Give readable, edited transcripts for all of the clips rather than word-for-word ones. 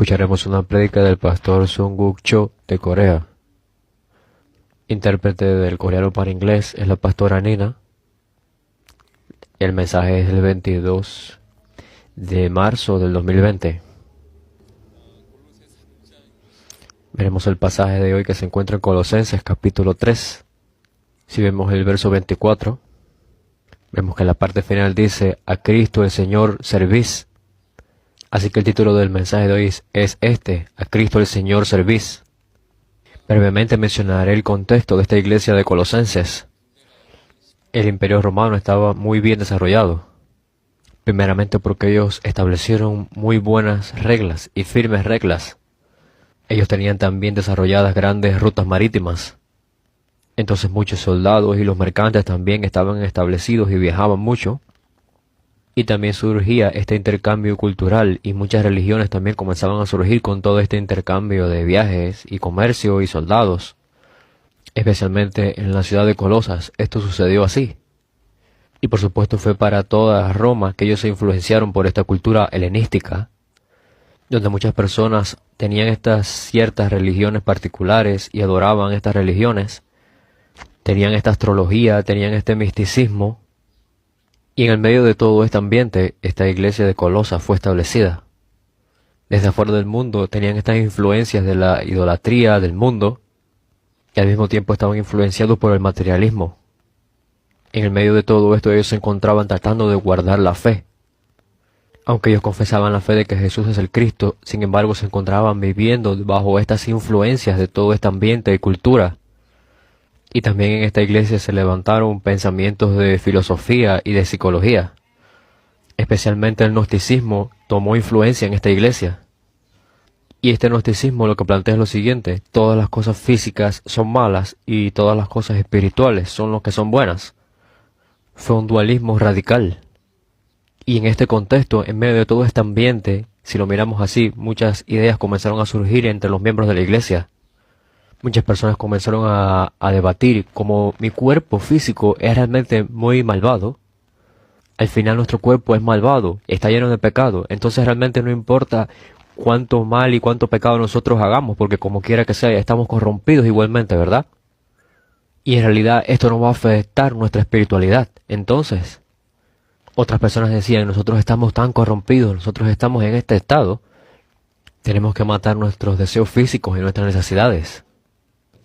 Escucharemos una prédica del pastor Sung-Guk Cho de Corea. Intérprete del coreano para inglés es la pastora Nina. El mensaje es el 22 de marzo del 2020. Veremos el pasaje de hoy que se encuentra en Colosenses capítulo 3. Si vemos el verso 24, vemos que la parte final dice: a Cristo el Señor servís. Así que el título del mensaje de hoy es este: a Cristo el Señor servís. Brevemente mencionaré el contexto de esta iglesia de Colosenses. El Imperio Romano estaba muy bien desarrollado, primeramente porque ellos establecieron muy buenas reglas y firmes reglas. Ellos tenían también desarrolladas grandes rutas marítimas. Entonces muchos soldados y los mercantes también estaban establecidos y viajaban mucho. Y también surgía este intercambio cultural y muchas religiones también comenzaban a surgir con todo este intercambio de viajes y comercio y soldados. Especialmente en la ciudad de Colosas esto sucedió así. Y por supuesto fue para toda Roma que ellos se influenciaron por esta cultura helenística, donde muchas personas tenían estas ciertas religiones particulares y adoraban estas religiones. Tenían esta astrología, tenían este misticismo. Y en el medio de todo este ambiente, esta iglesia de Colosas fue establecida. Desde afuera del mundo tenían estas influencias de la idolatría del mundo, y al mismo tiempo estaban influenciados por el materialismo. En el medio de todo esto ellos se encontraban tratando de guardar la fe. Aunque ellos confesaban la fe de que Jesús es el Cristo, sin embargo se encontraban viviendo bajo estas influencias de todo este ambiente y cultura. Y también en esta iglesia se levantaron pensamientos de filosofía y de psicología. Especialmente el gnosticismo tomó influencia en esta iglesia. Y este gnosticismo lo que plantea es lo siguiente: todas las cosas físicas son malas y todas las cosas espirituales son lo que son buenas. Fue un dualismo radical. Y en este contexto, en medio de todo este ambiente, si lo miramos así, muchas ideas comenzaron a surgir entre los miembros de la iglesia. Muchas personas comenzaron a debatir como mi cuerpo físico es realmente muy malvado. Al final nuestro cuerpo es malvado, está lleno de pecado. Entonces realmente no importa cuánto mal y cuánto pecado nosotros hagamos, porque como quiera que sea, estamos corrompidos igualmente, ¿verdad? Y en realidad esto no va a afectar nuestra espiritualidad. Entonces, otras personas decían: nosotros estamos tan corrompidos, nosotros estamos en este estado, tenemos que matar nuestros deseos físicos y nuestras necesidades.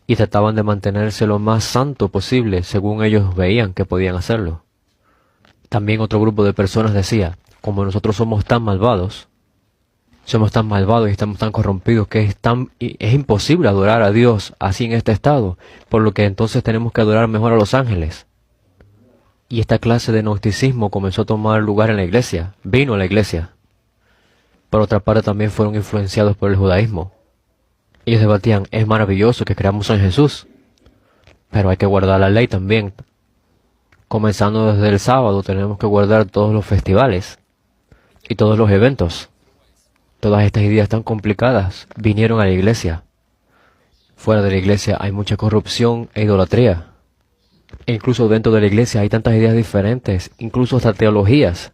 Y trataban de mantenerse lo más santo posible, según ellos veían que podían hacerlo. También otro grupo de personas decía: como nosotros somos tan malvados y estamos tan corrompidos que es imposible adorar a Dios así en este estado, por lo que entonces tenemos que adorar mejor a los ángeles. Y esta clase de gnosticismo comenzó a tomar lugar en la iglesia, vino a la iglesia. Por otra parte también fueron influenciados por el judaísmo. Ellos debatían: es maravilloso que creamos en Jesús, pero hay que guardar la ley también. Comenzando desde el sábado tenemos que guardar todos los festivales y todos los eventos. Todas estas ideas tan complicadas vinieron a la iglesia. Fuera de la iglesia hay mucha corrupción e idolatría. E incluso dentro de la iglesia hay tantas ideas diferentes, incluso hasta teologías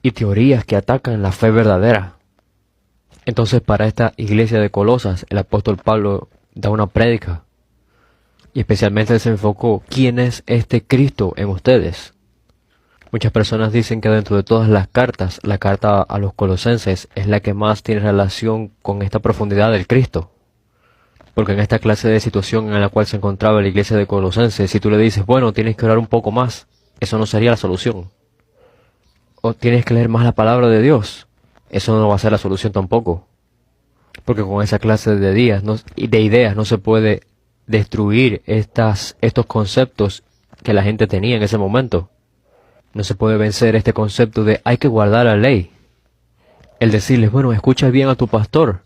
y teorías que atacan la fe verdadera. Entonces para esta iglesia de Colosas el apóstol Pablo da una prédica. Y especialmente él se enfocó: ¿quién es este Cristo en ustedes? Muchas personas dicen que dentro de todas las cartas, la carta a los colosenses es la que más tiene relación con esta profundidad del Cristo. Porque en esta clase de situación en la cual se encontraba la iglesia de Colosenses, si tú le dices: bueno, tienes que orar un poco más, eso no sería la solución. O tienes que leer más la palabra de Dios, eso no va a ser la solución tampoco. Porque con esa clase de ideas no se puede destruir estos conceptos que la gente tenía en ese momento. No se puede vencer este concepto de hay que guardar la ley. El decirles: bueno, escucha bien a tu pastor,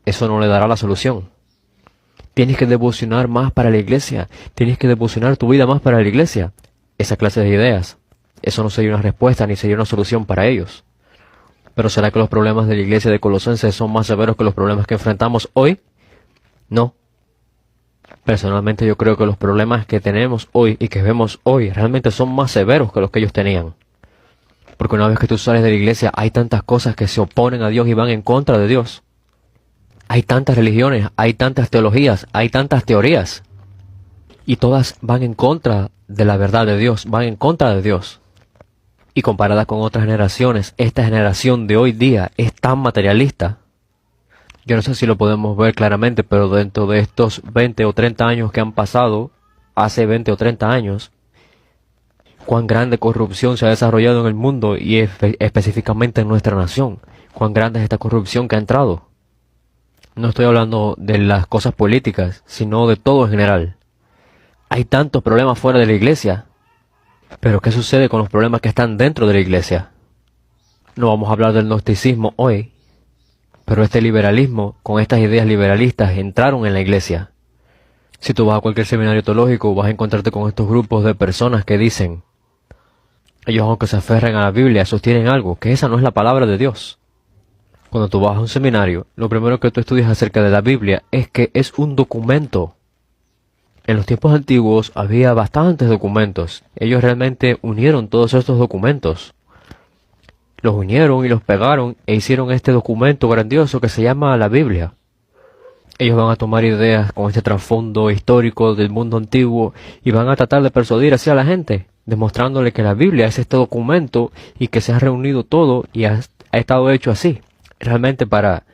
eso no le dará la solución. Tienes que devocionar más para la iglesia, tienes que devocionar tu vida más para la iglesia. Esa clase de ideas, eso no sería una respuesta ni sería una solución para ellos. Pero ¿será que los problemas de la iglesia de Colosenses son más severos que los problemas que enfrentamos hoy? No. Personalmente yo creo que los problemas que tenemos hoy y que vemos hoy realmente son más severos que los que ellos tenían. Porque una vez que tú sales de la iglesia hay tantas cosas que se oponen a Dios y van en contra de Dios. Hay tantas religiones, hay tantas teologías, hay tantas teorías. Y todas van en contra de la verdad de Dios, van en contra de Dios. Y comparada con otras generaciones, esta generación de hoy día es tan materialista. Yo no sé si lo podemos ver claramente, pero dentro de estos 20 o 30 años que han pasado, hace 20 o 30 años, cuán grande corrupción se ha desarrollado en el mundo y específicamente en nuestra nación. Cuán grande es esta corrupción que ha entrado. No estoy hablando de las cosas políticas, sino de todo en general. Hay tantos problemas fuera de la iglesia. Pero ¿qué sucede con los problemas que están dentro de la iglesia? No vamos a hablar del gnosticismo hoy, pero este liberalismo, con estas ideas liberalistas, entraron en la iglesia. Si tú vas a cualquier seminario teológico, vas a encontrarte con estos grupos de personas que dicen, ellos aunque se aferren a la Biblia, sostienen algo, que esa no es la palabra de Dios. Cuando tú vas a un seminario, lo primero que tú estudias acerca de la Biblia es que es un documento. En los tiempos antiguos había bastantes documentos. Ellos realmente unieron todos estos documentos. Los unieron y los pegaron e hicieron este documento grandioso que se llama la Biblia. Ellos van a tomar ideas con este trasfondo histórico del mundo antiguo y van a tratar de persuadir así a la gente, demostrándole que la Biblia es este documento y que se ha reunido todo y ha estado hecho así, realmente para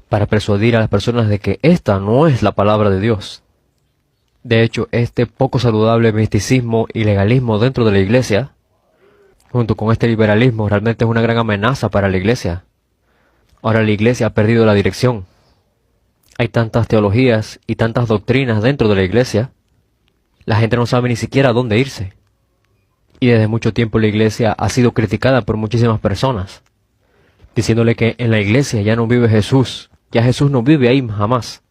persuadir a las personas de que esta no es la palabra de Dios. De hecho, este poco saludable misticismo y legalismo dentro de la iglesia, junto con este liberalismo, realmente es una gran amenaza para la iglesia. Ahora la iglesia ha perdido la dirección. Hay tantas teologías y tantas doctrinas dentro de la iglesia, la gente no sabe ni siquiera a dónde irse. Y desde mucho tiempo la iglesia ha sido criticada por muchísimas personas, diciéndole que en la iglesia ya no vive Jesús, ya Jesús no vive ahí jamás.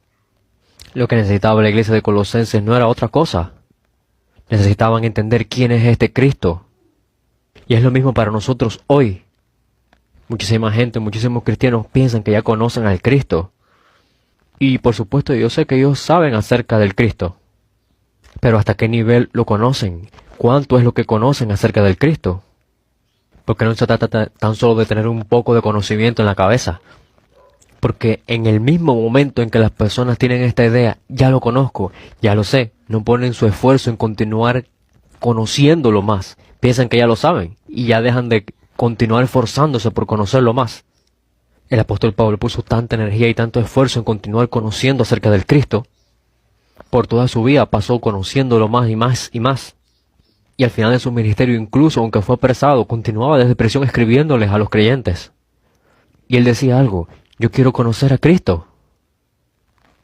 Lo que necesitaba la iglesia de Colosenses no era otra cosa. Necesitaban entender quién es este Cristo. Y es lo mismo para nosotros hoy. Muchísima gente, muchísimos cristianos piensan que ya conocen al Cristo. Y por supuesto yo sé que ellos saben acerca del Cristo. Pero ¿hasta qué nivel lo conocen? ¿Cuánto es lo que conocen acerca del Cristo? Porque no se trata tan solo de tener un poco de conocimiento en la cabeza. Porque en el mismo momento en que las personas tienen esta idea, ya lo conozco, ya lo sé, no ponen su esfuerzo en continuar conociéndolo más. Piensan que ya lo saben y ya dejan de continuar esforzándose por conocerlo más. El apóstol Pablo puso tanta energía y tanto esfuerzo en continuar conociendo acerca del Cristo. Por toda su vida pasó conociéndolo más y más y más. Y al final de su ministerio, incluso aunque fue apresado, continuaba desde prisión escribiéndoles a los creyentes. Y él decía algo: yo quiero conocer a Cristo.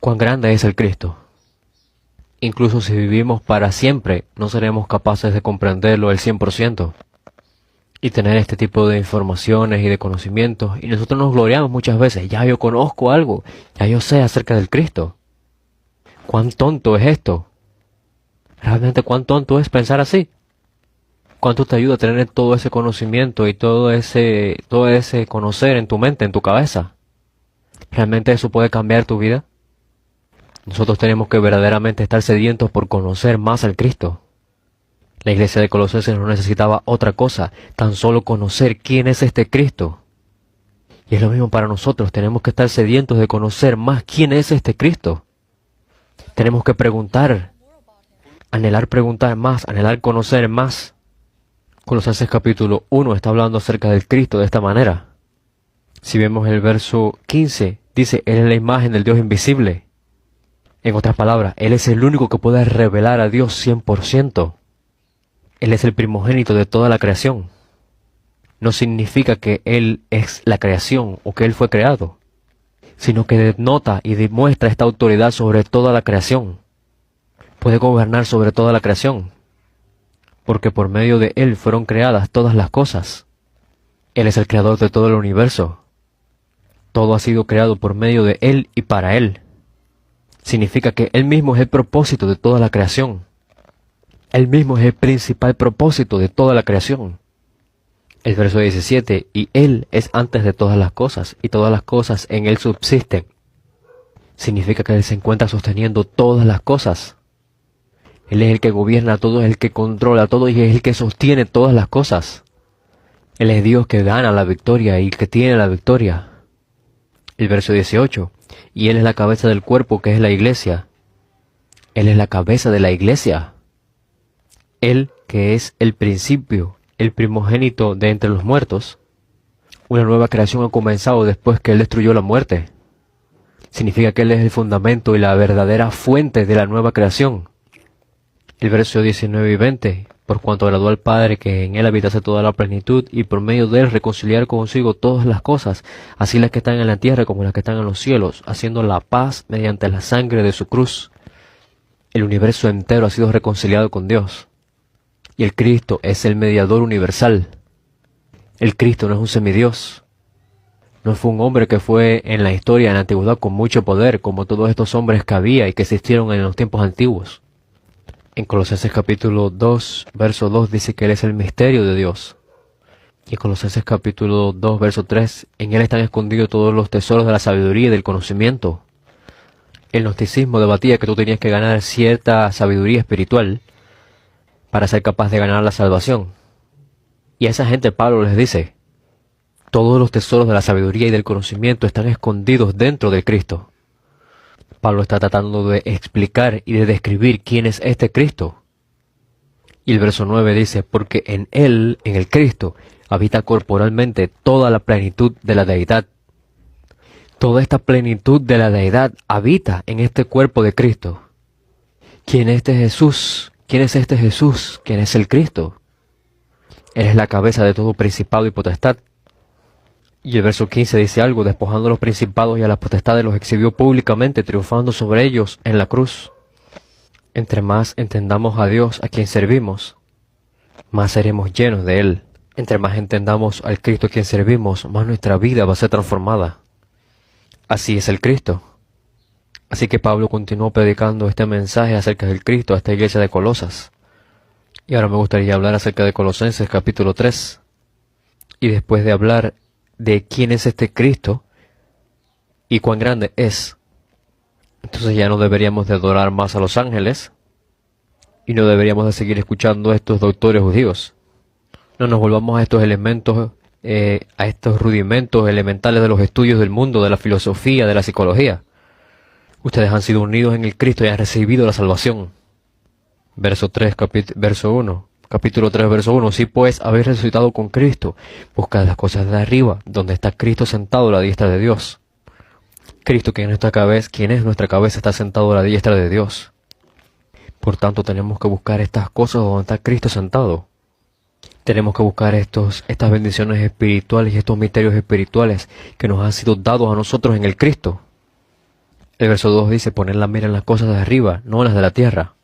¿Cuán grande es el Cristo? Incluso si vivimos para siempre, no seremos capaces de comprenderlo al 100%. Y tener este tipo de informaciones y de conocimientos. Y nosotros nos gloriamos muchas veces. Ya yo conozco algo. Ya yo sé acerca del Cristo. ¿Cuán tonto es esto? ¿Realmente cuán tonto es pensar así? ¿Cuánto te ayuda a tener todo ese conocimiento y todo ese conocer en tu mente, en tu cabeza? ¿Realmente eso puede cambiar tu vida? Nosotros tenemos que verdaderamente estar sedientos por conocer más al Cristo. La iglesia de Colosenses no necesitaba otra cosa, tan solo conocer quién es este Cristo. Y es lo mismo para nosotros, tenemos que estar sedientos de conocer más quién es este Cristo. Tenemos que preguntar, anhelar preguntar más, anhelar conocer más. Colosenses capítulo 1 está hablando acerca del Cristo de esta manera. Si vemos el verso 15, dice, Él es la imagen del Dios invisible. En otras palabras, Él es el único que puede revelar a Dios 100%. Él es el primogénito de toda la creación. No significa que Él es la creación o que Él fue creado, sino que denota y demuestra esta autoridad sobre toda la creación. Puede gobernar sobre toda la creación, porque por medio de Él fueron creadas todas las cosas. Él es el creador de todo el universo. Todo ha sido creado por medio de Él y para Él. Significa que Él mismo es el propósito de toda la creación. Él mismo es el principal propósito de toda la creación. El verso 17, y Él es antes de todas las cosas, y todas las cosas en Él subsisten. Significa que Él se encuentra sosteniendo todas las cosas. Él es el que gobierna todo, es el que controla todo y es el que sostiene todas las cosas. Él es Dios que gana la victoria y que tiene la victoria. El verso 18. Y Él es la cabeza del cuerpo, que es la iglesia. Él es la cabeza de la iglesia. Él, que es el principio, el primogénito de entre los muertos. Una nueva creación ha comenzado después que Él destruyó la muerte. Significa que Él es el fundamento y la verdadera fuente de la nueva creación. El verso 19 y 20. Por cuanto agradó al Padre que en Él habitase toda la plenitud, y por medio de Él reconciliar consigo todas las cosas, así las que están en la tierra como las que están en los cielos, haciendo la paz mediante la sangre de su cruz. El universo entero ha sido reconciliado con Dios. Y el Cristo es el mediador universal. El Cristo no es un semidios. No fue un hombre que fue en la historia, en la antigüedad, con mucho poder, como todos estos hombres que había y que existieron en los tiempos antiguos. En Colosenses capítulo 2, verso 2 dice que Él es el misterio de Dios. Y en Colosenses capítulo 2, verso 3, en Él están escondidos todos los tesoros de la sabiduría y del conocimiento. El gnosticismo debatía que tú tenías que ganar cierta sabiduría espiritual para ser capaz de ganar la salvación. Y a esa gente Pablo les dice, todos los tesoros de la sabiduría y del conocimiento están escondidos dentro de Cristo. Pablo está tratando de explicar y de describir quién es este Cristo. Y el verso 9 dice, porque en Él, en el Cristo, habita corporalmente toda la plenitud de la deidad. Toda esta plenitud de la deidad habita en este cuerpo de Cristo. ¿Quién es este Jesús? ¿Quién es este Jesús? ¿Quién es el Cristo? Él es la cabeza de todo principado y potestad. Y el verso 15 dice algo, despojando a los principados y a las potestades los exhibió públicamente, triunfando sobre ellos en la cruz. Entre más entendamos a Dios, a quien servimos, más seremos llenos de Él. Entre más entendamos al Cristo a quien servimos, más nuestra vida va a ser transformada. Así es el Cristo. Así que Pablo continuó predicando este mensaje acerca del Cristo a esta iglesia de Colosas. Y ahora me gustaría hablar acerca de Colosenses capítulo 3. Y después de hablar de quién es este Cristo y cuán grande es, entonces ya no deberíamos de adorar más a los ángeles y no deberíamos de seguir escuchando a estos doctores judíos. No nos volvamos a estos elementos, a estos rudimentos elementales de los estudios del mundo, de la filosofía, de la psicología. Ustedes han sido unidos en el Cristo y han recibido la salvación. Verso 3, verso 1. Capítulo 3, verso 1. Si pues habéis resucitado con Cristo, buscad las cosas de arriba, donde está Cristo sentado a la diestra de Dios. Cristo, quien es nuestra cabeza, está sentado a la diestra de Dios. Por tanto, tenemos que buscar estas cosas donde está Cristo sentado. Tenemos que buscar estas bendiciones espirituales y estos misterios espirituales que nos han sido dados a nosotros en el Cristo. El verso 2 dice, poner la mira en las cosas de arriba, no en las de la tierra.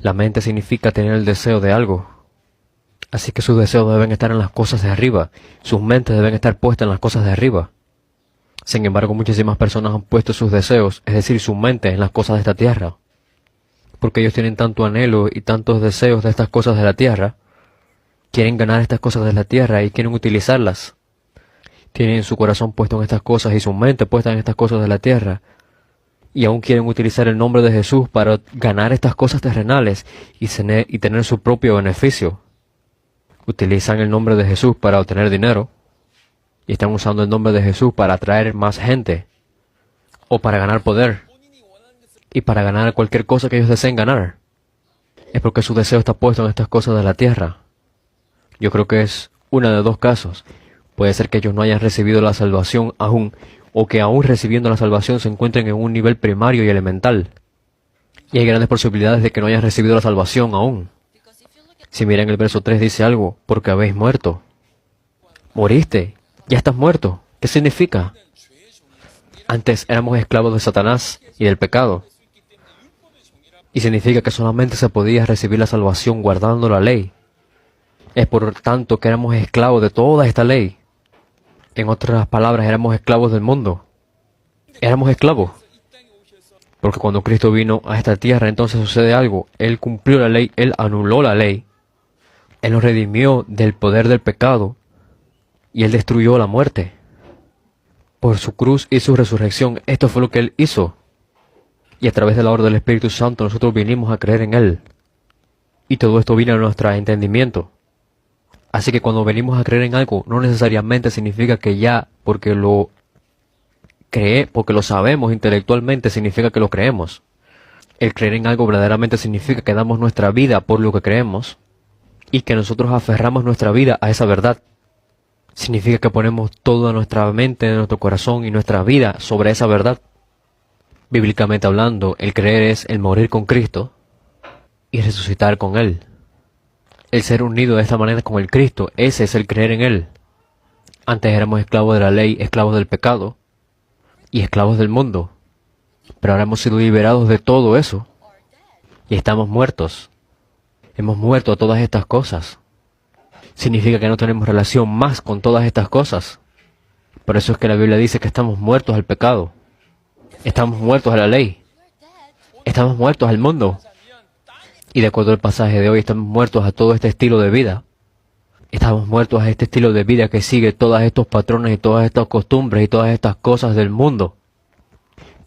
La mente significa tener el deseo de algo. Así que sus deseos deben estar en las cosas de arriba. Sus mentes deben estar puestas en las cosas de arriba. Sin embargo, muchísimas personas han puesto sus deseos, es decir, su mente, en las cosas de esta tierra. Porque ellos tienen tanto anhelo y tantos deseos de estas cosas de la tierra. Quieren ganar estas cosas de la tierra y quieren utilizarlas. Tienen su corazón puesto en estas cosas y su mente puesta en estas cosas de la tierra. Y aún quieren utilizar el nombre de Jesús para ganar estas cosas terrenales y tener su propio beneficio. Utilizan el nombre de Jesús para obtener dinero y están usando el nombre de Jesús para atraer más gente o para ganar poder y para ganar cualquier cosa que ellos deseen ganar. Es porque su deseo está puesto en estas cosas de la tierra. Yo creo que es una de dos casos. Puede ser que ellos no hayan recibido la salvación aún, o que aún recibiendo la salvación se encuentren en un nivel primario y elemental. Y hay grandes posibilidades de que no hayan recibido la salvación aún. Si miran el verso 3 dice algo, porque habéis muerto. Moriste, ya estás muerto. ¿Qué significa? Antes éramos esclavos de Satanás y del pecado. Y significa que solamente se podía recibir la salvación guardando la ley. Es por tanto que éramos esclavos de toda esta ley. En otras palabras, éramos esclavos del mundo. Éramos esclavos. Porque cuando Cristo vino a esta tierra, entonces sucede algo. Él cumplió la ley, Él anuló la ley. Él nos redimió del poder del pecado. Y Él destruyó la muerte. Por su cruz y su resurrección, esto fue lo que Él hizo. Y a través de la obra del Espíritu Santo, nosotros vinimos a creer en Él. Y todo esto vino a nuestro entendimiento. Así que cuando venimos a creer en algo, no necesariamente significa que ya, porque lo porque lo sabemos intelectualmente significa que lo creemos. El creer en algo verdaderamente significa que damos nuestra vida por lo que creemos y que nosotros aferramos nuestra vida a esa verdad. Significa que ponemos toda nuestra mente, nuestro corazón y nuestra vida sobre esa verdad. Bíblicamente hablando, el creer es el morir con Cristo y resucitar con Él. El ser unido de esta manera con el Cristo, ese es el creer en Él. Antes éramos esclavos de la ley, esclavos del pecado y esclavos del mundo. Pero ahora hemos sido liberados de todo eso y estamos muertos. Hemos muerto a todas estas cosas. Significa que no tenemos relación más con todas estas cosas. Por eso es que la Biblia dice que estamos muertos al pecado. Estamos muertos a la ley. Estamos muertos al mundo. Y de acuerdo al pasaje de hoy, estamos muertos a todo este estilo de vida. Estamos muertos a este estilo de vida que sigue todos estos patrones y todas estas costumbres y todas estas cosas del mundo.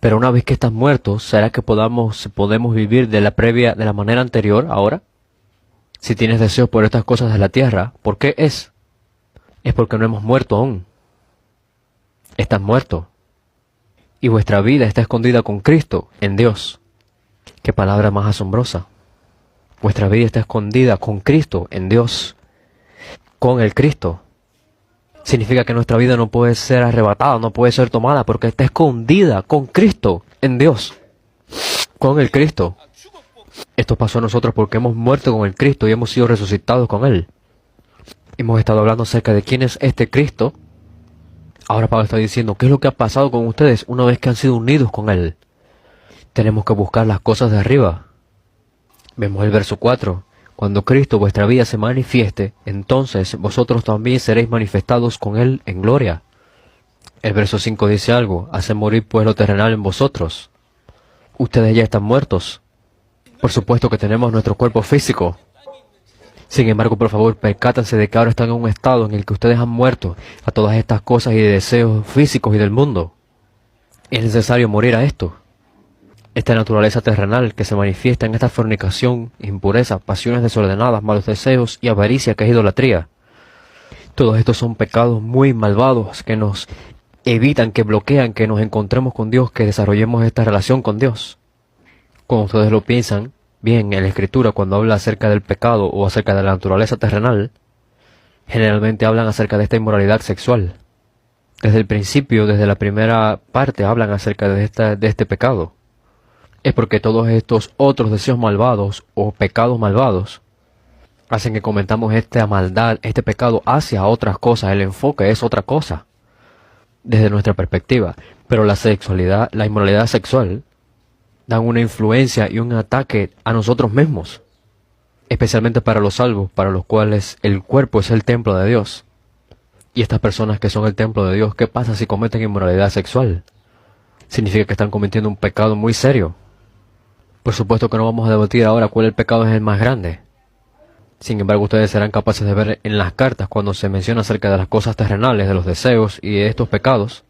Pero una vez que estás muerto, ¿será que podemos vivir de la manera anterior ahora? Si tienes deseos por estas cosas de la tierra, ¿por qué es? Es porque no hemos muerto aún. Estás muerto. Y vuestra vida está escondida con Cristo en Dios. Qué palabra más asombrosa. Vuestra vida está escondida con Cristo en Dios. Con el Cristo. Significa que nuestra vida no puede ser arrebatada, no puede ser tomada, porque está escondida con Cristo en Dios. Con el Cristo. Esto pasó a nosotros porque hemos muerto con el Cristo y hemos sido resucitados con Él. Hemos estado hablando acerca de quién es este Cristo. Ahora Pablo está diciendo, ¿qué es lo que ha pasado con ustedes una vez que han sido unidos con Él? Tenemos que buscar las cosas de arriba. Vemos el verso 4. Cuando Cristo vuestra vida se manifieste, entonces vosotros también seréis manifestados con Él en gloria. El verso 5 dice algo, hace morir pues lo terrenal en vosotros. Ustedes ya están muertos. Por supuesto que tenemos nuestro cuerpo físico. Sin embargo, por favor, percátanse de que ahora están en un estado en el que ustedes han muerto a todas estas cosas y deseos físicos y del mundo. Es necesario morir a esto. Esta naturaleza terrenal que se manifiesta en esta fornicación, impureza, pasiones desordenadas, malos deseos y avaricia que es idolatría. Todos estos son pecados muy malvados que nos evitan, que bloquean, que nos encontremos con Dios, que desarrollemos esta relación con Dios. Cuando ustedes lo piensan, bien, en la Escritura, cuando habla acerca del pecado o acerca de la naturaleza terrenal, generalmente hablan acerca de esta inmoralidad sexual. Desde el principio, desde la primera parte, hablan acerca de este pecado. Es porque todos estos otros deseos malvados o pecados malvados hacen que cometamos esta maldad, este pecado hacia otras cosas. El enfoque es otra cosa desde nuestra perspectiva. Pero la sexualidad, la inmoralidad sexual, dan una influencia y un ataque a nosotros mismos, especialmente para los salvos, para los cuales el cuerpo es el templo de Dios. Y estas personas que son el templo de Dios, ¿qué pasa si cometen inmoralidad sexual? Significa que están cometiendo un pecado muy serio. Por supuesto que no vamos a debatir ahora cuál el pecado es el más grande. Sin embargo, ustedes serán capaces de ver en las cartas cuando se menciona acerca de las cosas terrenales, de los deseos y de estos pecados,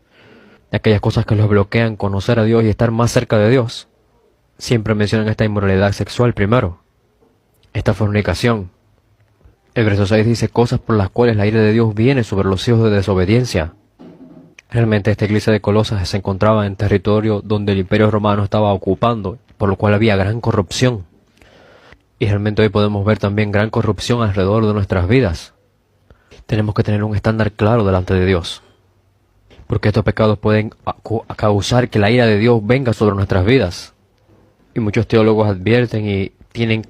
de aquellas cosas que los bloquean conocer a Dios y estar más cerca de Dios. Siempre mencionan esta inmoralidad sexual primero, esta fornicación. El verso 6 dice cosas por las cuales la ira de Dios viene sobre los hijos de desobediencia. Realmente esta iglesia de Colosas se encontraba en territorio donde el Imperio Romano estaba ocupando, por lo cual había gran corrupción. Y realmente hoy podemos ver también gran corrupción alrededor de nuestras vidas. Tenemos que tener un estándar claro delante de Dios, porque estos pecados pueden causar que la ira de Dios venga sobre nuestras vidas. Y muchos teólogos advierten y tienen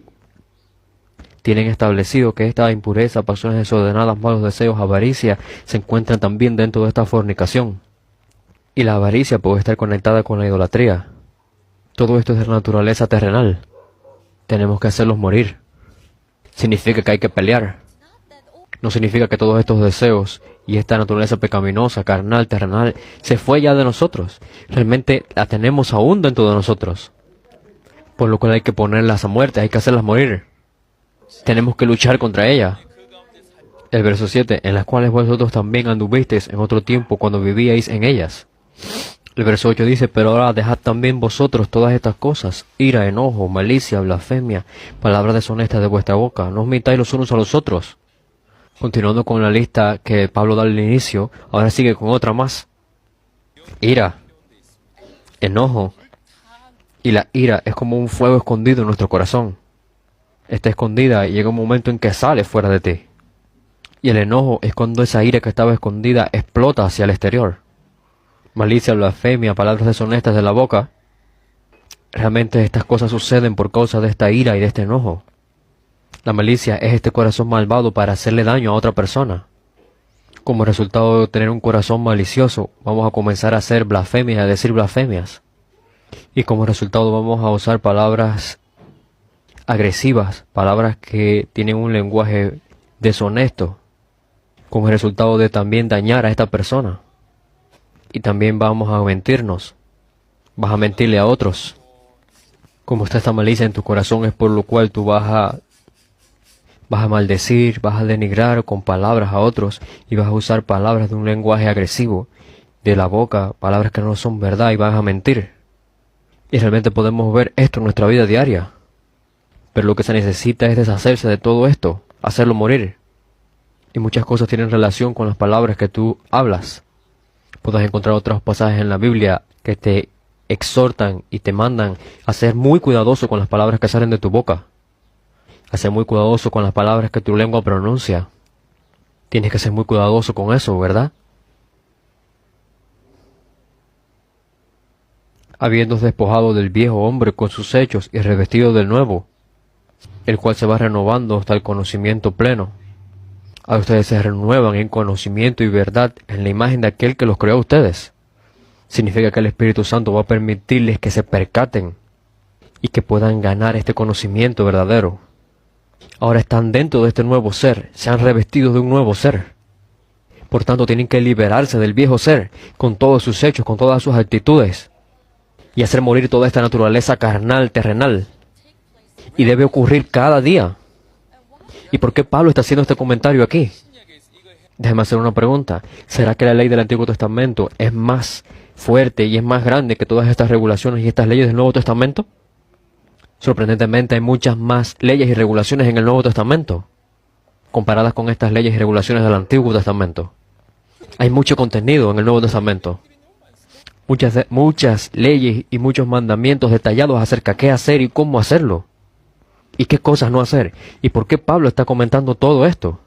establecido que esta impureza, pasiones desordenadas, malos deseos, avaricia, se encuentran también dentro de esta fornicación. Y la avaricia puede estar conectada con la idolatría. Todo esto es de la naturaleza terrenal. Tenemos que hacerlos morir. Significa que hay que pelear. No significa que todos estos deseos y esta naturaleza pecaminosa, carnal, terrenal, se fue ya de nosotros. Realmente la tenemos aún dentro de nosotros. Por lo cual hay que ponerlas a muerte, hay que hacerlas morir. Tenemos que luchar contra ella. El verso 7, en las cuales vosotros también anduvisteis en otro tiempo cuando vivíais en ellas. El verso 8 dice, pero ahora dejad también vosotros todas estas cosas, ira, enojo, malicia, blasfemia, palabras deshonestas de vuestra boca, no os mintáis los unos a los otros. Continuando con la lista que Pablo da al inicio, ahora sigue con otra más. Ira. enojo y la ira es como un fuego escondido en nuestro corazón. Está escondida y llega un momento en que sale fuera de ti. Y el enojo es cuando esa ira que estaba escondida explota hacia el exterior. Malicia, blasfemia, palabras deshonestas de la boca. Realmente estas cosas suceden por causa de esta ira y de este enojo. La malicia es este corazón malvado para hacerle daño a otra persona. Como resultado de tener un corazón malicioso, vamos a comenzar a hacer blasfemias y a decir blasfemias. Y como resultado vamos a usar palabras agresivas, palabras que tienen un lenguaje deshonesto, con el resultado de también dañar a esta persona. Y también vamos a mentirnos. Vas a mentirle a otros. Como está esta malicia en tu corazón, es por lo cual tú vas a maldecir, vas a denigrar con palabras a otros y vas a usar palabras de un lenguaje agresivo de la boca, palabras que no son verdad y vas a mentir. Y realmente podemos ver esto en nuestra vida diaria. Pero lo que se necesita es deshacerse de todo esto, hacerlo morir. Y muchas cosas tienen relación con las palabras que tú hablas. Puedes encontrar otros pasajes en la Biblia que te exhortan y te mandan a ser muy cuidadoso con las palabras que salen de tu boca. A ser muy cuidadoso con las palabras que tu lengua pronuncia. Tienes que ser muy cuidadoso con eso, ¿verdad? Habiendo despojado del viejo hombre con sus hechos y revestido del nuevo, el cual se va renovando hasta el conocimiento pleno. A ustedes se renuevan en conocimiento y verdad en la imagen de aquel que los creó a ustedes. Significa que el Espíritu Santo va a permitirles que se percaten y que puedan ganar este conocimiento verdadero. Ahora están dentro de este nuevo ser, se han revestido de un nuevo ser. Por tanto, tienen que liberarse del viejo ser, con todos sus hechos, con todas sus actitudes, y hacer morir toda esta naturaleza carnal, terrenal. Y debe ocurrir cada día. ¿Y por qué Pablo está haciendo este comentario aquí? Déjeme hacer una pregunta. ¿Será que la ley del Antiguo Testamento es más fuerte y es más grande que todas estas regulaciones y estas leyes del Nuevo Testamento? Sorprendentemente hay muchas más leyes y regulaciones en el Nuevo Testamento comparadas con estas leyes y regulaciones del Antiguo Testamento. Hay mucho contenido en el Nuevo Testamento. Muchas leyes y muchos mandamientos detallados acerca de qué hacer y cómo hacerlo. Y qué cosas no hacer. ¿Y por qué Pablo está comentando todo esto?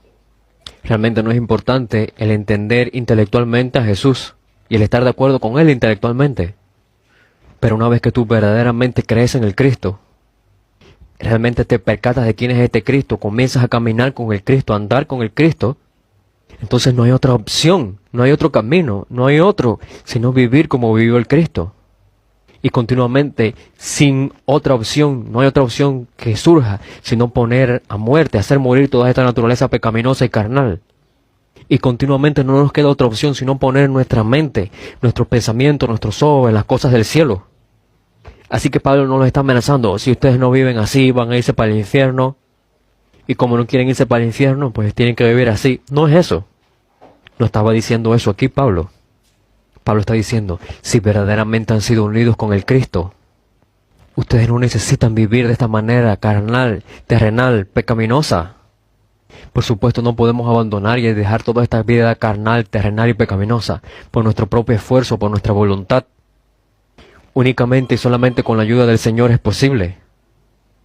Realmente no es importante el entender intelectualmente a Jesús y el estar de acuerdo con Él intelectualmente. Pero una vez que tú verdaderamente crees en el Cristo, realmente te percatas de quién es este Cristo, comienzas a caminar con el Cristo, a andar con el Cristo, entonces no hay otra opción, no hay otro camino, no hay otro, sino vivir como vivió el Cristo. Y continuamente, sin otra opción, no hay otra opción que surja, sino poner a muerte, hacer morir toda esta naturaleza pecaminosa y carnal. Y continuamente no nos queda otra opción, sino poner nuestra mente, nuestros pensamientos, nuestros ojos en las cosas del cielo. Así que Pablo no los está amenazando. Si ustedes no viven así, van a irse para el infierno. Y como no quieren irse para el infierno, pues tienen que vivir así. No es eso. No estaba diciendo eso aquí Pablo. Pablo está diciendo, si verdaderamente han sido unidos con el Cristo, ustedes no necesitan vivir de esta manera carnal, terrenal, pecaminosa. Por supuesto, no podemos abandonar y dejar toda esta vida carnal, terrenal y pecaminosa por nuestro propio esfuerzo, por nuestra voluntad. Únicamente y solamente con la ayuda del Señor es posible.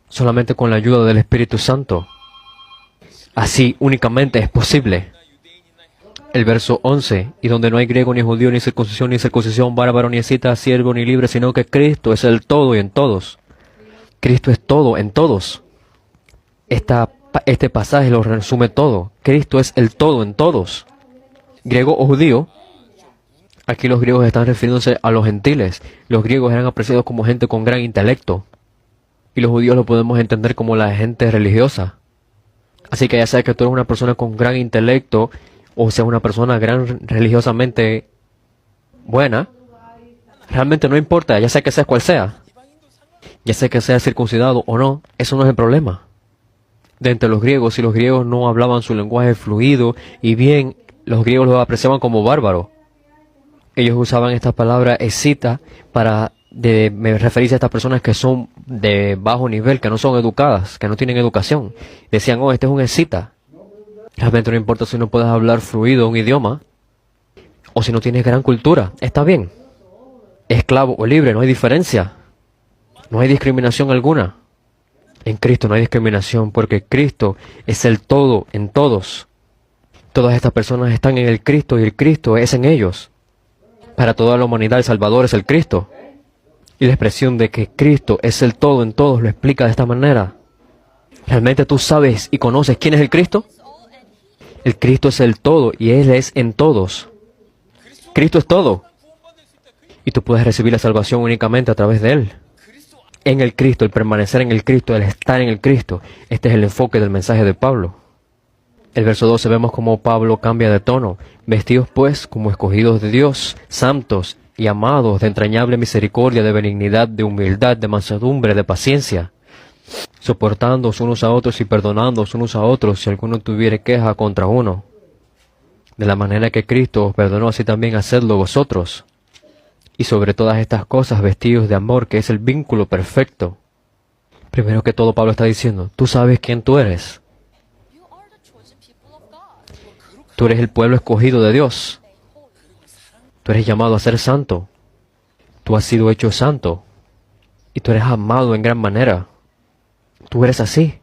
Solamente con la ayuda del Espíritu Santo. Así únicamente es posible. El verso 11, y donde no hay griego ni judío, ni circuncisión, bárbaro, ni escita, siervo, ni libre, sino que Cristo es el todo y en todos. Cristo es todo en todos. Este pasaje lo resume todo. Cristo es el todo en todos. Griego o judío. Aquí los griegos están refiriéndose a los gentiles. Los griegos eran apreciados como gente con gran intelecto. Y los judíos lo podemos entender como la gente religiosa. Así que ya sea que tú eres una persona con gran intelecto, o sea una persona religiosamente buena, realmente no importa, ya sea que seas cual sea. Ya sea que seas circuncidado o no, eso no es el problema. De entre los griegos, si los griegos no hablaban su lenguaje fluido y bien, los griegos los apreciaban como bárbaros. Ellos usaban esta palabra escita para referirse a estas personas que son de bajo nivel, que no son educadas, que no tienen educación. Decían, oh, este es un escita. Realmente no importa si no puedes hablar fluido un idioma, o si no tienes gran cultura, está bien. esclavo o libre, no hay diferencia. No hay discriminación alguna. En Cristo no hay discriminación porque Cristo es el todo en todos. Todas estas personas están en el Cristo y el Cristo es en ellos. Para toda la humanidad el Salvador es el Cristo. Y la expresión de que Cristo es el todo en todos lo explica de esta manera. ¿Realmente tú sabes y conoces quién es el Cristo? El Cristo es el todo y Él es en todos. Cristo es todo. Y tú puedes recibir la salvación únicamente a través de Él. En el Cristo, el permanecer en el Cristo, el estar en el Cristo. Este es el enfoque del mensaje de Pablo. El verso 12 vemos cómo Pablo cambia de tono. Vestidos pues como escogidos de Dios, santos y amados de entrañable misericordia, de benignidad, de humildad, de mansedumbre, de paciencia, soportándoos unos a otros y perdonándoos unos a otros si alguno tuviere queja contra uno. De la manera que Cristo os perdonó, así también hacedlo vosotros. Y sobre todas estas cosas vestidos de amor, que es el vínculo perfecto. Primero que todo, Pablo está diciendo, tú sabes quién tú eres. Tú eres el pueblo escogido de Dios. Tú eres llamado a ser santo. Tú has sido hecho santo. Y tú eres amado en gran manera. Tú eres así.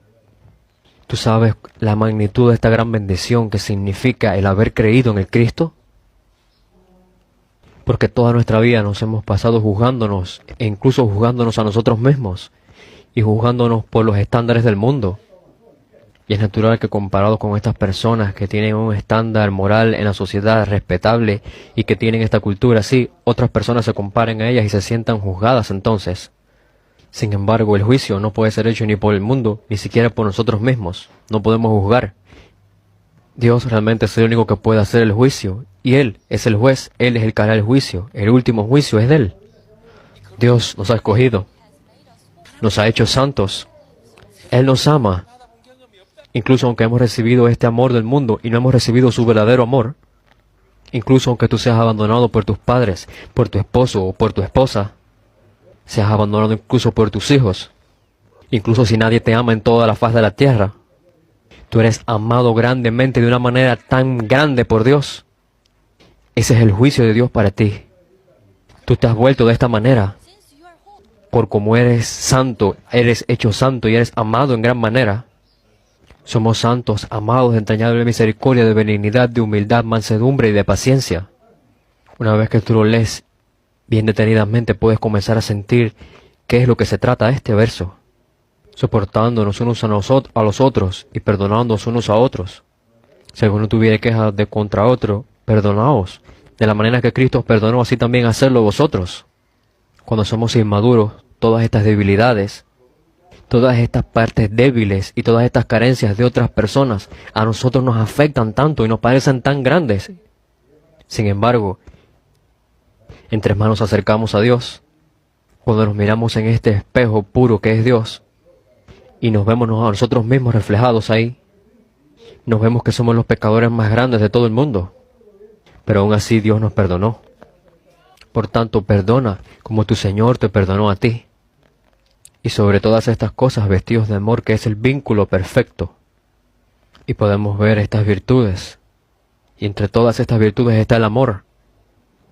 Tú sabes la magnitud de esta gran bendición que significa el haber creído en el Cristo. Porque toda nuestra vida nos hemos pasado juzgándonos, e incluso juzgándonos a nosotros mismos, y juzgándonos por los estándares del mundo. Y es natural que comparado con estas personas que tienen un estándar moral en la sociedad respetable y que tienen esta cultura así, otras personas se comparen a ellas y se sientan juzgadas entonces. Sin embargo, el juicio no puede ser hecho ni por el mundo, ni siquiera por nosotros mismos. No podemos juzgar. Dios realmente es el único que puede hacer el juicio, y Él es el juez, Él es el que hará el juicio. El último juicio es de Él. Dios nos ha escogido, nos ha hecho santos. Él nos ama. Incluso aunque hemos recibido este amor del mundo y no hemos recibido su verdadero amor, incluso aunque tú seas abandonado por tus padres, por tu esposo o por tu esposa, seas abandonado incluso por tus hijos, incluso si nadie te ama en toda la faz de la tierra, tú eres amado grandemente de una manera tan grande por Dios. Ese es el juicio de Dios para ti. Tú te has vuelto de esta manera. Por como eres santo, eres hecho santo y eres amado en gran manera. Somos santos, amados de entrañable misericordia, de benignidad, de humildad, mansedumbre y de paciencia. Una vez que tú lo lees bien detenidamente, puedes comenzar a sentir qué es lo que se trata este verso. Soportándonos unos a los otros y perdonándonos unos a otros. Si alguno tuviere quejas de contra otro, perdonaos. De la manera que Cristo os perdonó, así también hacerlo vosotros. Cuando somos inmaduros, todas estas debilidades, todas estas partes débiles y todas estas carencias de otras personas, a nosotros nos afectan tanto y nos parecen tan grandes. Sin embargo, entre más nos acercamos a Dios, cuando nos miramos en este espejo puro que es Dios, y nos vemos a nosotros mismos reflejados ahí, nos vemos que somos los pecadores más grandes de todo el mundo. Pero aún así Dios nos perdonó. Por tanto, perdona como tu Señor te perdonó a ti. Y sobre todas estas cosas, vestidos de amor, que es el vínculo perfecto. Y podemos ver estas virtudes. Y entre todas estas virtudes está el amor.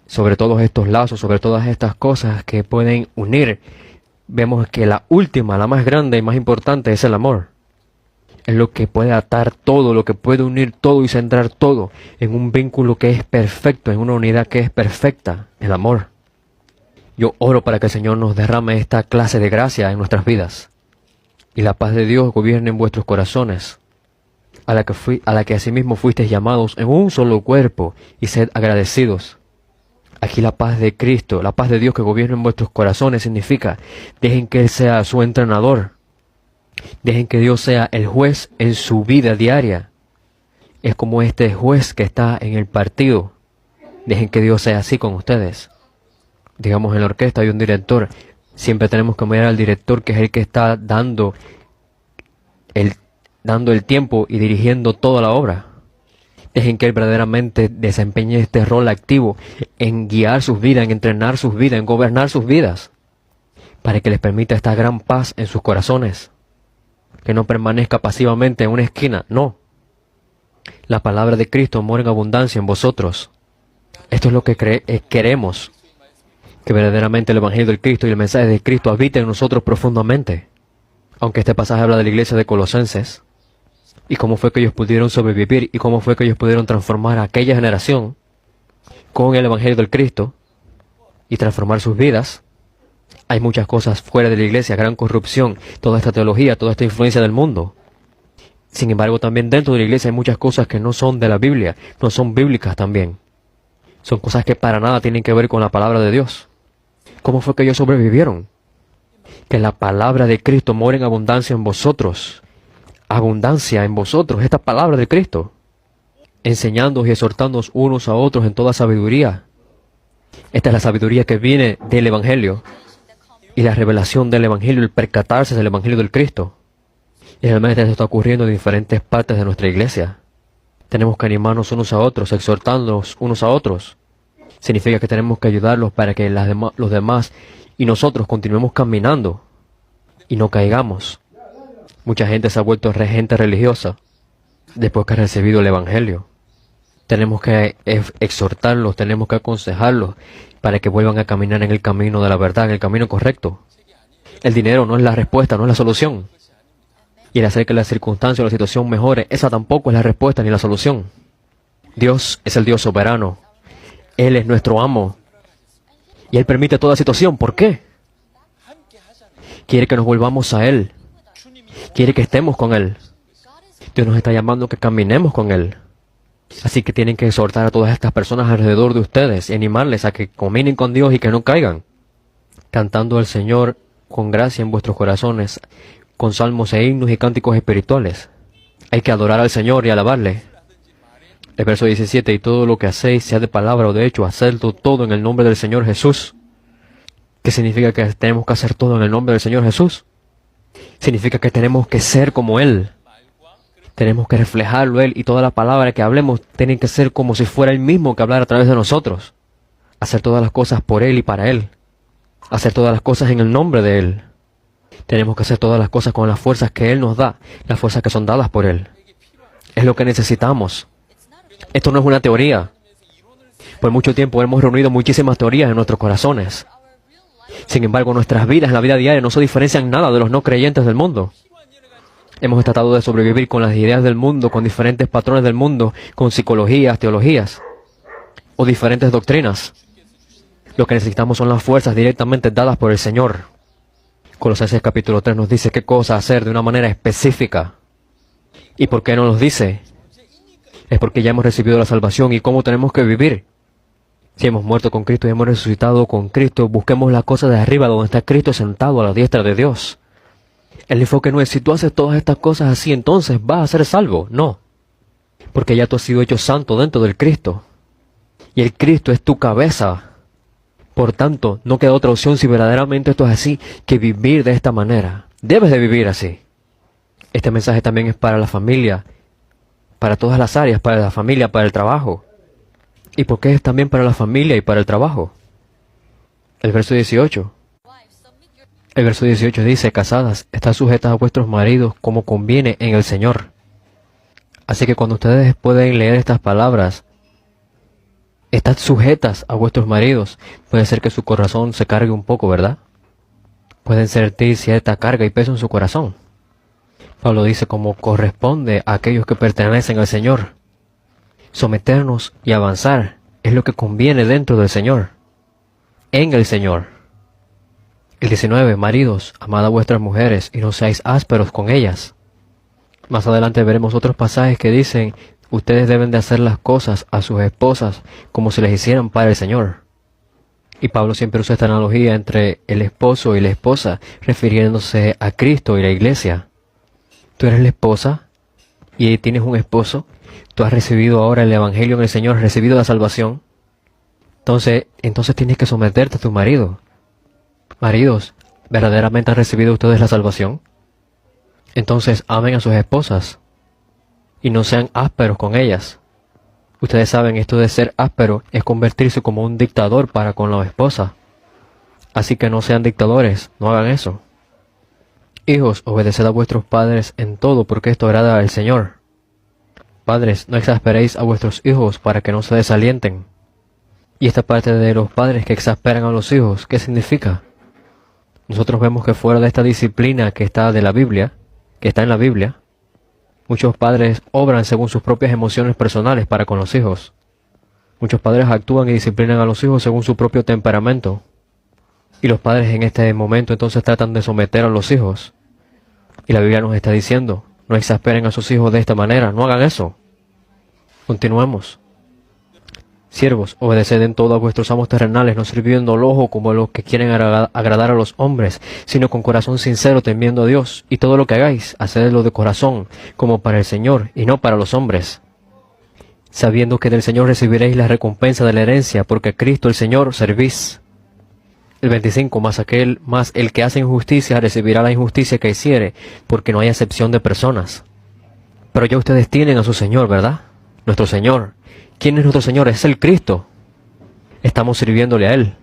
Sobre todos estos lazos, sobre todas estas cosas que pueden unir, vemos que la última, la más grande y más importante es el amor. Es lo que puede atar todo, lo que puede unir todo y centrar todo en un vínculo que es perfecto, en una unidad que es perfecta, el amor. Yo oro para que el Señor nos derrame esta clase de gracia en nuestras vidas. Y la paz de Dios gobierne en vuestros corazones, a la que asimismo fuisteis llamados en un solo cuerpo, y sed agradecidos. Aquí la paz de Cristo, la paz de Dios que gobierna en vuestros corazones significa, dejen que Él sea su entrenador. Dejen que Dios sea el juez en su vida diaria. Es como este juez que está en el partido. Dejen que Dios sea así con ustedes. Digamos, en la orquesta hay un director. Siempre tenemos que mirar al director, que es el que está dando el tiempo y dirigiendo toda la obra. Dejen que Él verdaderamente desempeñe este rol activo en guiar sus vidas, en entrenar sus vidas, en gobernar sus vidas, para que les permita esta gran paz en sus corazones. Que no permanezca pasivamente en una esquina, no. La palabra de Cristo mora en abundancia en vosotros. Esto es lo que queremos. Que verdaderamente el Evangelio del Cristo y el mensaje de Cristo habiten en nosotros profundamente. Aunque este pasaje habla de la iglesia de Colosenses, y cómo fue que ellos pudieron sobrevivir y cómo fue que ellos pudieron transformar a aquella generación con el Evangelio del Cristo y transformar sus vidas. Hay muchas cosas fuera de la iglesia, gran corrupción, toda esta teología, toda esta influencia del mundo. Sin embargo, también dentro de la iglesia hay muchas cosas que no son de la Biblia, no son bíblicas también. Son cosas que para nada tienen que ver con la palabra de Dios. ¿Cómo fue que ellos sobrevivieron? Que la palabra de Cristo mora en abundancia en vosotros. Abundancia en vosotros, esta palabra de Cristo. Enseñándoos y exhortándoos unos a otros en toda sabiduría. Esta es la sabiduría que viene del Evangelio. Y la revelación del Evangelio, el percatarse del Evangelio del Cristo. Y realmente esto está ocurriendo en diferentes partes de nuestra iglesia. Tenemos que animarnos unos a otros, exhortándonos unos a otros. Significa que tenemos que ayudarlos para que los demás y nosotros continuemos caminando y no caigamos. Mucha gente se ha vuelto gente religiosa después que ha recibido el Evangelio. Tenemos que exhortarlos, tenemos que aconsejarlos para que vuelvan a caminar en el camino de la verdad, en el camino correcto. El dinero no es la respuesta, no es la solución. Y el hacer que la circunstancia o la situación mejore, esa tampoco es la respuesta ni la solución. Dios es el Dios soberano. Él es nuestro amo. Y Él permite toda situación. ¿Por qué? Quiere que nos volvamos a Él. Quiere que estemos con Él. Dios nos está llamando a que caminemos con Él. Así que tienen que exhortar a todas estas personas alrededor de ustedes y animarles a que caminen con Dios y que no caigan. Cantando al Señor con gracia en vuestros corazones, con salmos e himnos y cánticos espirituales. Hay que adorar al Señor y alabarle. El verso 17, y todo lo que hacéis, sea de palabra o de hecho, hacedlo todo en el nombre del Señor Jesús. ¿Qué significa que tenemos que hacer todo en el nombre del Señor Jesús? Significa que tenemos que ser como Él. Tenemos que reflejarlo Él y toda la palabra que hablemos tienen que ser como si fuera Él mismo que hablara a través de nosotros. Hacer todas las cosas por Él y para Él. Hacer todas las cosas en el nombre de Él. Tenemos que hacer todas las cosas con las fuerzas que Él nos da, las fuerzas que son dadas por Él. Es lo que necesitamos. Esto no es una teoría. Por mucho tiempo hemos reunido muchísimas teorías en nuestros corazones. Sin embargo, nuestras vidas en la vida diaria no se diferencian nada de los no creyentes del mundo. Hemos tratado de sobrevivir con las ideas del mundo, con diferentes patrones del mundo, con psicologías, teologías o diferentes doctrinas. Lo que necesitamos son las fuerzas directamente dadas por el Señor. Colosenses capítulo 3 nos dice qué cosa hacer de una manera específica. ¿Y por qué no nos dice? Es porque ya hemos recibido la salvación y cómo tenemos que vivir. Si hemos muerto con Cristo y hemos resucitado con Cristo, busquemos las cosas de arriba donde está Cristo sentado a la diestra de Dios. El enfoque no es si tú haces todas estas cosas así, entonces vas a ser salvo. No. Porque ya tú has sido hecho santo dentro del Cristo. Y el Cristo es tu cabeza. Por tanto, no queda otra opción si verdaderamente esto es así, que vivir de esta manera. Debes de vivir así. Este mensaje también es para la familia, para todas las áreas, para la familia, para el trabajo. ¿Y por qué es también para la familia y para el trabajo? El verso 18. El verso 18 dice, casadas, estad sujetas a vuestros maridos como conviene en el Señor. Así que cuando ustedes pueden leer estas palabras, estad sujetas a vuestros maridos, puede ser que su corazón se cargue un poco, ¿verdad? Pueden sentir cierta carga y peso en su corazón. Pablo dice como corresponde a aquellos que pertenecen al Señor. Someternos y avanzar es lo que conviene dentro del Señor, en el Señor. El 19, maridos, amad a vuestras mujeres y no seáis ásperos con ellas. Más adelante veremos otros pasajes que dicen, ustedes deben de hacer las cosas a sus esposas como si les hicieran para el Señor. Y Pablo siempre usa esta analogía entre el esposo y la esposa, refiriéndose a Cristo y la iglesia. Tú eres la esposa y tienes un esposo. Tú has recibido ahora el Evangelio en el Señor, has recibido la salvación. Entonces tienes que someterte a tu marido. Maridos, ¿verdaderamente han recibido ustedes la salvación? Entonces amen a sus esposas y no sean ásperos con ellas. Ustedes saben, esto de ser áspero es convertirse como un dictador para con la esposa. Así que no sean dictadores, no hagan eso. Hijos, obedeced a vuestros padres en todo, porque esto agrada al Señor. Padres, no exasperéis a vuestros hijos para que no se desalienten. Y esta parte de los padres que exasperan a los hijos, ¿qué significa? Nosotros vemos que fuera de esta disciplina que está de la Biblia, que está en la Biblia, muchos padres obran según sus propias emociones personales para con los hijos. Muchos padres actúan y disciplinan a los hijos según su propio temperamento. Y los padres en este momento entonces tratan de someter a los hijos. Y la Biblia nos está diciendo, no exasperen a sus hijos de esta manera, no hagan eso. Continuemos. Siervos, obedeced en todo a vuestros amos terrenales, no sirviendo al ojo como los que quieren agradar a los hombres, sino con corazón sincero temiendo a Dios. Y todo lo que hagáis, hacedlo de corazón, como para el Señor, y no para los hombres. Sabiendo que del Señor recibiréis la recompensa de la herencia, porque a Cristo el Señor servís. El 25, más el que hace injusticia recibirá la injusticia que hiciere, porque no hay acepción de personas. Pero ya ustedes tienen a su Señor, ¿verdad? Nuestro Señor. ¿Quién es nuestro Señor? Es el Cristo. Estamos sirviéndole a Él.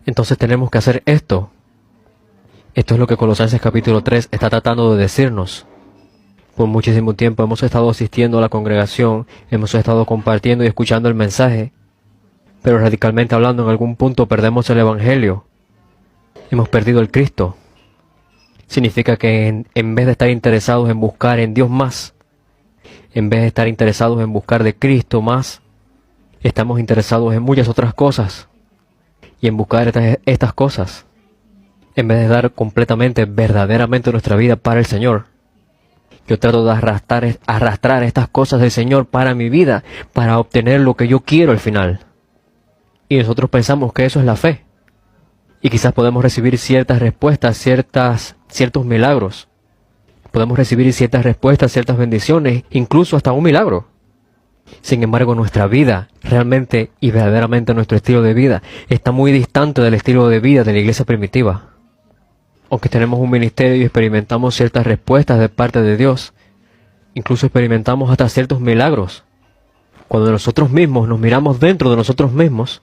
Entonces tenemos que hacer esto. Esto es lo que Colosenses capítulo 3 está tratando de decirnos. Por muchísimo tiempo hemos estado asistiendo a la congregación, hemos estado compartiendo y escuchando el mensaje, pero radicalmente hablando en algún punto perdemos el Evangelio. Hemos perdido el Cristo. Significa que en vez de estar interesados en buscar en Dios más, en vez de estar interesados en buscar de Cristo más, estamos interesados en muchas otras cosas y en buscar estas cosas, en vez de dar completamente, verdaderamente nuestra vida para el Señor. Yo trato de arrastrar estas cosas del Señor para mi vida, para obtener lo que yo quiero al final. Y nosotros pensamos que eso es la fe. Y quizás podemos recibir ciertas respuestas, ciertos milagros. Podemos recibir ciertas respuestas, ciertas bendiciones, incluso hasta un milagro. Sin embargo, nuestra vida, realmente y verdaderamente nuestro estilo de vida, está muy distante del estilo de vida de la iglesia primitiva. Aunque tenemos un ministerio y experimentamos ciertas respuestas de parte de Dios, incluso experimentamos hasta ciertos milagros. Cuando nosotros mismos nos miramos dentro de nosotros mismos,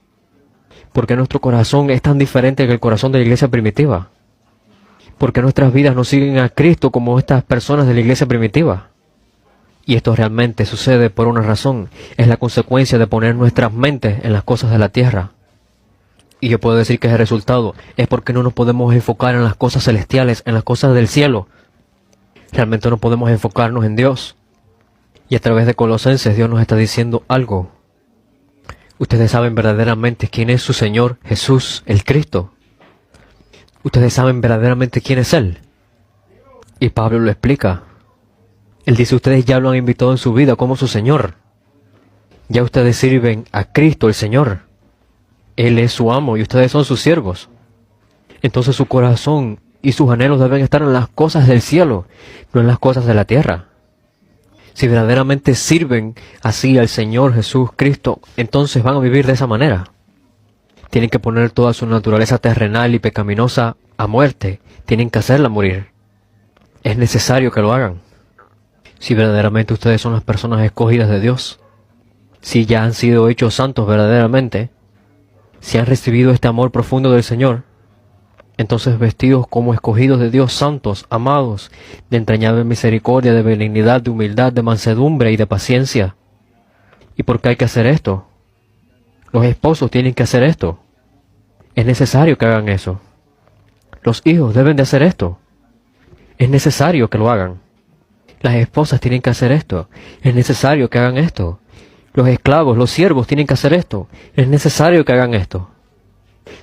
¿por qué nuestro corazón es tan diferente que el corazón de la iglesia primitiva? ¿Por qué nuestras vidas no siguen a Cristo como estas personas de la iglesia primitiva? Y esto realmente sucede por una razón. Es la consecuencia de poner nuestras mentes en las cosas de la tierra. Y yo puedo decir que el resultado es porque no nos podemos enfocar en las cosas celestiales, en las cosas del cielo. Realmente no podemos enfocarnos en Dios. Y a través de Colosenses Dios nos está diciendo algo. Ustedes saben verdaderamente quién es su Señor Jesús, el Cristo. Ustedes saben verdaderamente quién es Él. Y Pablo lo explica. Él dice, ustedes ya lo han invitado en su vida como su Señor. Ya ustedes sirven a Cristo el Señor. Él es su amo y ustedes son sus siervos. Entonces su corazón y sus anhelos deben estar en las cosas del cielo, no en las cosas de la tierra. Si verdaderamente sirven así al Señor Jesús Cristo, entonces van a vivir de esa manera. Tienen que poner toda su naturaleza terrenal y pecaminosa a muerte. Tienen que hacerla morir. Es necesario que lo hagan. Si verdaderamente ustedes son las personas escogidas de Dios, si ya han sido hechos santos verdaderamente, si han recibido este amor profundo del Señor, entonces vestidos como escogidos de Dios, santos, amados, de entrañable misericordia, de benignidad, de humildad, de mansedumbre y de paciencia. ¿Y por qué hay que hacer esto? Los esposos tienen que hacer esto. Es necesario que hagan eso. Los hijos deben de hacer esto. Es necesario que lo hagan. Las esposas tienen que hacer esto. Es necesario que hagan esto. Los esclavos, los siervos tienen que hacer esto. Es necesario que hagan esto.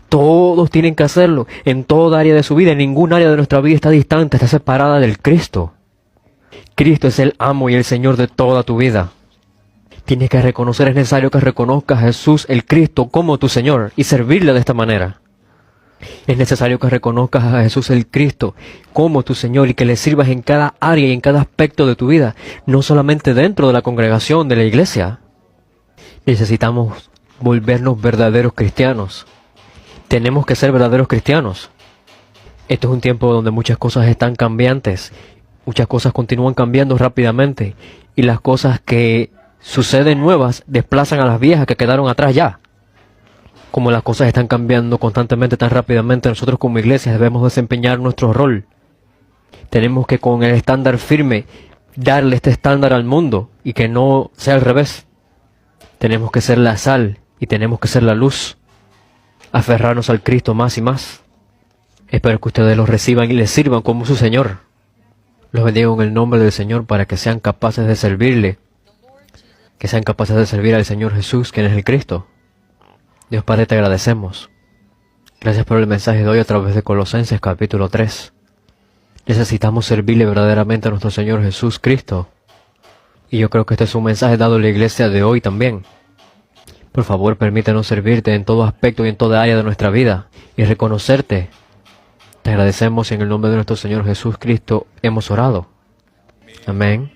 Todos tienen que hacerlo. En toda área de su vida, en ningún área de nuestra vida está distante, está separada del Cristo. Cristo es el amo y el Señor de toda tu vida. Tienes que reconocer, es necesario que reconozcas a Jesús el Cristo como tu Señor y servirle de esta manera. Es necesario que reconozcas a Jesús el Cristo como tu Señor y que le sirvas en cada área y en cada aspecto de tu vida, no solamente dentro de la congregación, de la iglesia. Necesitamos volvernos verdaderos cristianos. Tenemos que ser verdaderos cristianos. Esto es un tiempo donde muchas cosas están cambiantes, muchas cosas continúan cambiando rápidamente y las cosas que suceden nuevas desplazan a las viejas que quedaron atrás ya. Como las cosas están cambiando constantemente tan rápidamente, nosotros como iglesia debemos desempeñar nuestro rol. Tenemos que con el estándar firme darle este estándar al mundo y que no sea al revés. Tenemos que ser la sal y y tenemos que ser la luz, aferrarnos al Cristo más y más. Espero que ustedes los reciban y les sirvan como su Señor. Los bendigo en el nombre del Señor para que sean capaces de servirle, que sean capaces de servir al Señor Jesús, quien es el Cristo. Dios Padre, te agradecemos. Gracias por el mensaje de hoy a través de Colosenses capítulo 3. Necesitamos servirle verdaderamente a nuestro Señor Jesús Cristo. Y yo creo que este es un mensaje dado a la iglesia de hoy también. Por favor, permítanos servirte en todo aspecto y en toda área de nuestra vida y reconocerte. Te agradecemos y en el nombre de nuestro Señor Jesús Cristo hemos orado. Amén.